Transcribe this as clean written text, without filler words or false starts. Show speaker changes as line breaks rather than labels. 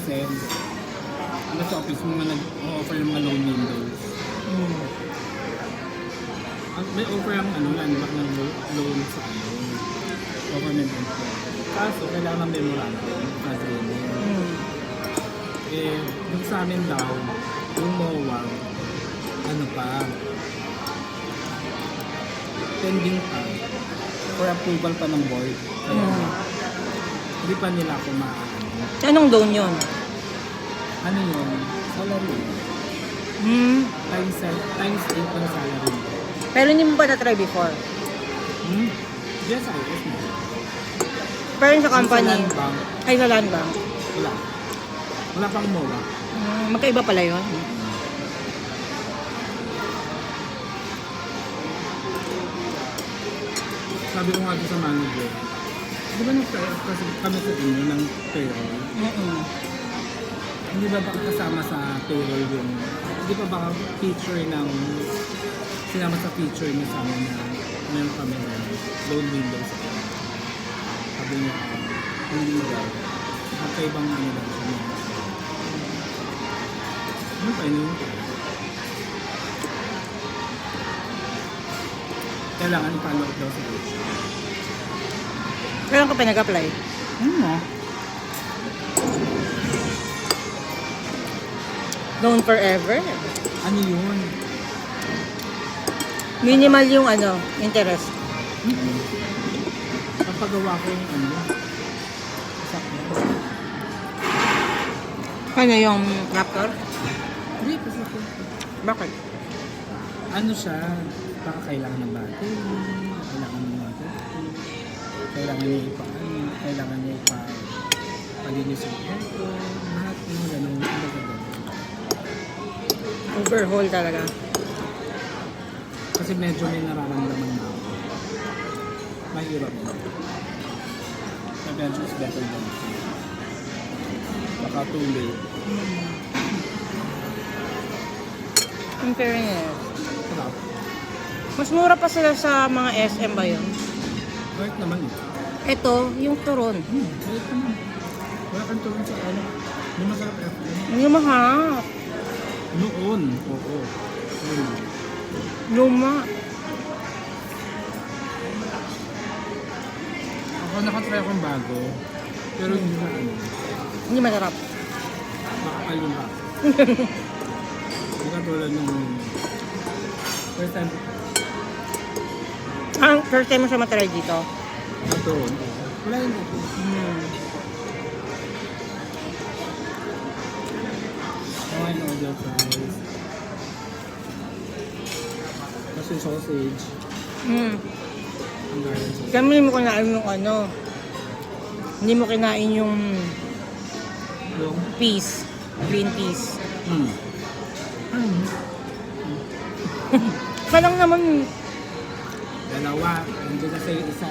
kasi, ano sa office mo nag-offer yung mga loan windows. May offer ang landmark ng loan sa government employee. Kaso, kailangan ng memorandum kasi yung sa amin daw, yung MOA, pending pa for approval pa ng board. Kaya, hindi pa nila ako
Anong loan yun?
Ano yun? Salary. Times 8 ang salary.
Pero hindi mo pa na-try before?
Yes, I guess mo.
Pero yung sa company?
Sa land bank,
Ay, sa land bank?
wala. Wala pang MOA.
Magkaiba pala yun?
Sabi ko nga sa manager, di ba kasi kami sa inyo ng payroll? Hindi ba baka kasama sa payroll yung, hindi pa baka feature ng, sinama sa feature niya sa amin na meron kami ng loan windows. Sabi niya, hindi daw. Magkaibang daw siya. Ano pa yun? Kailangan i-follow up daw sa HR.
Kailan ka pa nag-apply? Loan forever?
Ano yun?
Minimal yung interest.
Kapagawa ko yung
Ano yung raptor?
Hindi, kasi
Bakit?
ano siya, baka kailangan ng battery, kailangan ng battery, kailangan niya kailangan niya palinis yung aircon, lahat yung gano'n.
Overhaul talaga.
Kasi medyo may nararamdaman na ako. Mahirap na. Medyo is better than baka too late.
In fairness.
Sarap.
Mas mura pa sila sa mga SM ba yun?
Kahit naman eh.
Ito, yung turon.
Kahit naman. Wala kang tulong sa Hindi masarap FM.
Yung mahal.
Noon. Oo.
Luma.
Ako nakatry akong bago. Pero hindi na
Hindi masarap.
makapalun ka. Hindi katulad nung first time
First time mo siya matry dito?
ito. Wala yun ito. Wine order fries. Kasi sausage. Ang garden sausage.
Kami hindi mo kinain yung hindi mo kinain yung
Yung?
peas. Green peas. Parang naman,
Dalawa. Nandiyan na sa'yo isa.